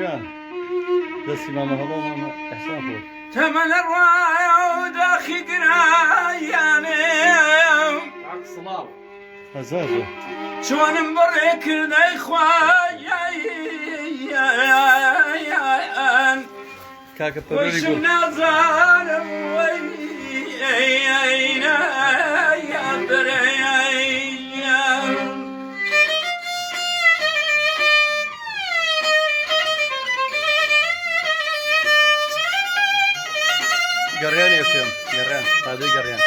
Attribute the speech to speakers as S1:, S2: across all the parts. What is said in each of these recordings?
S1: جان دەستی مامە هەڵۆ مامە ئەحسان خۆش
S2: تەمەنە ڕایە و داخی گرایانێم
S1: هەزازە
S2: چۆنم بڕێ کردەی خوایان
S1: کاکە پەروەری
S2: وەشم
S1: گوڵ
S2: نازانم وەی برەیان
S1: گەڕیان ئێفێم گەڕیان رادیۆی گەڕیان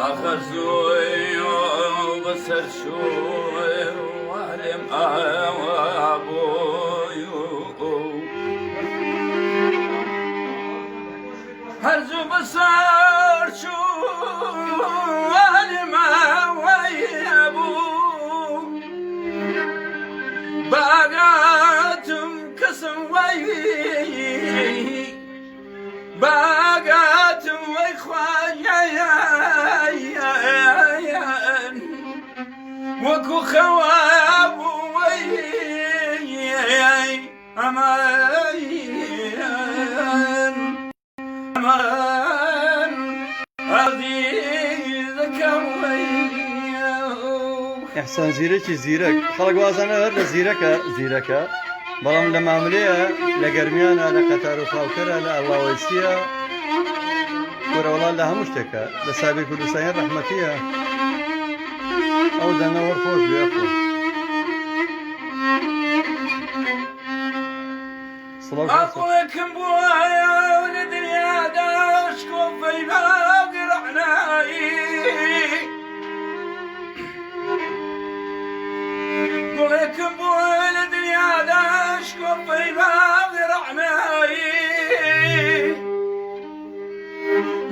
S2: آخر زوی و بسر شوی و علم آبوی هر زو بسر شوی و علم آبو باقاتم کسم وی باقاتم وی خواهیان وەکو خەواب وی ئەمان عەزیزەکەم وی
S1: ئەحسان زیرەکی زیرەک خەڵک وازانە هەر لە زیرەکە بەڵام لە ماملەیە لە گەرمیانە لە قەتار و خاوکەرە لە ئەڵاوەیسیە وەرەوەڵات لە هەموو شتێکە لە سابیر کوردستانی ڕەحمەتیە ئەو دەنگە وەرخۆش بێ خۆ
S2: ئاقڵێکم بووایە لە دنیادا شکۆفەی باگڕعنایی گوڵێکم بووە لە دنیادا شکۆفەی باگڕعنایی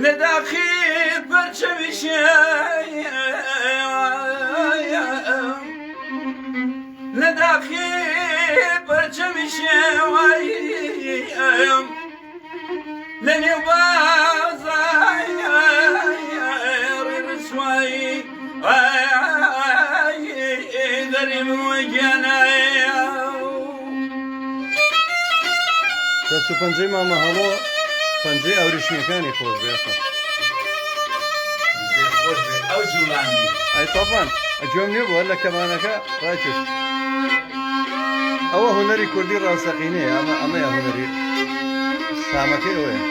S2: لە داخی پەرچەوی لە داخی پەرچەوی شێوەیم لە نێو بازاری ڕسوایی دەریم وەگیانایە
S1: دەست و پەنجەی مامە هەڵۆ پەنجەی ئەوریشمیەکانی خۆش بێ خۆ
S2: خۆش بێت ئەو جوڵانی
S1: ئەی تاپان ئەجۆم نییە بووە لە کەمانەکە ڕاکێش ئەوە هوەری کوردی ڕاستەقینەیە ئەمەیە هوەری شامەکەی ئەوەیە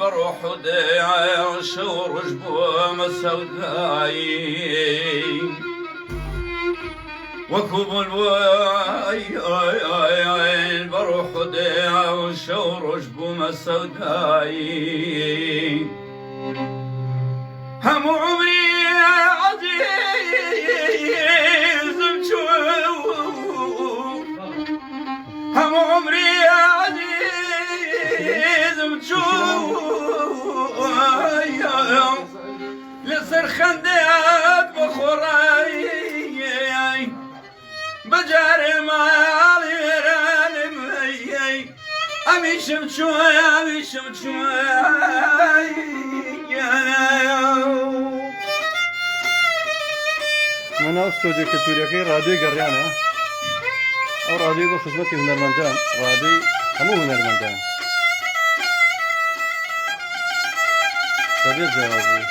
S2: بروح وداعش ورجبو مسوداي وكوب الواي بروح وداعش ورجبو مسوداي هم عمري عزيز مشوف هم عمري عزيز مشوف لسر خندق بخوراي بجاري مالي رانمي أميشم شوي أميشم شوي
S1: من ناو ستودیو کەلتوریەکەی ڕادیۆی گەڕیانە ئەو ڕادیۆی بۆ خزمەتی هونەرمەندان ڕادیۆی هەموو هونەرمەندان بەبێ جیاوازی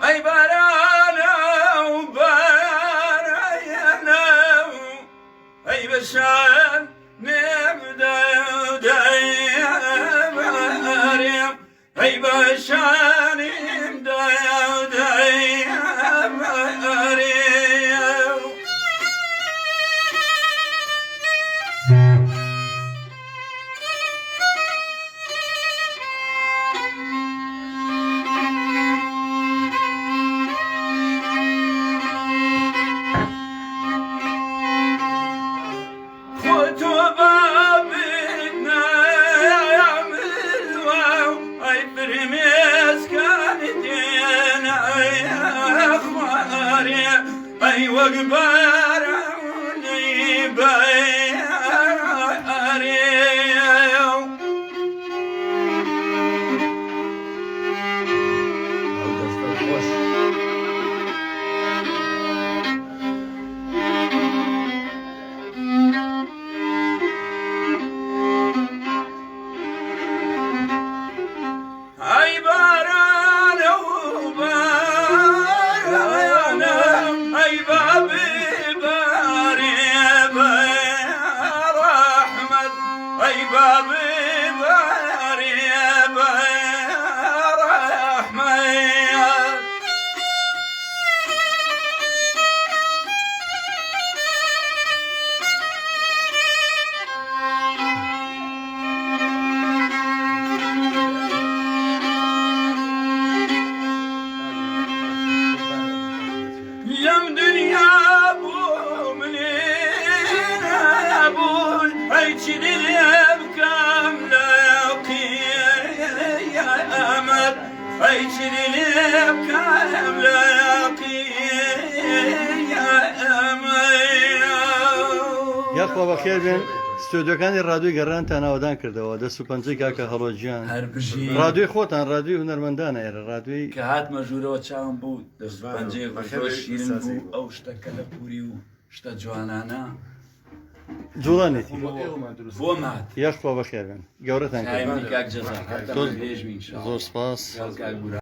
S2: أي بارانا وبارانا أي بشان نبدا يا مريم أي بشان نبدا يا مريم وقبرني بياري أي باران وباران أي بابي باري بيار أحمد أي بابي باري بيار أحمد يم دنيا ابو منين ابو هيجي للابكام لاقي يا امل هيجي للابكام لاقي يا امل
S1: یاخوا بەخێر بێن ستۆدیۆکانی ڕادیۆی گەڕانتان ناوەدان کردەوە دەست و پەنجەی کاکە هەڵۆجیان
S2: هەر بژی
S1: ڕادیۆی خۆتان ڕادیۆی هونەرمەندانە ئێرە ڕادیۆی
S2: کە هاتمە ژوورەوە چاوم بوو دەست پەنجەی خۆش شیرین بوو ئەو شتەکە لە پووری و شتە جوانانە
S1: جوڵانێتی
S2: بۆ مات
S1: یاخوا بەخێر بێن گەورەتان کرد
S2: کاک جەزا
S1: زۆر
S2: هێژمی
S1: زۆر سپاس
S2: کاک گورە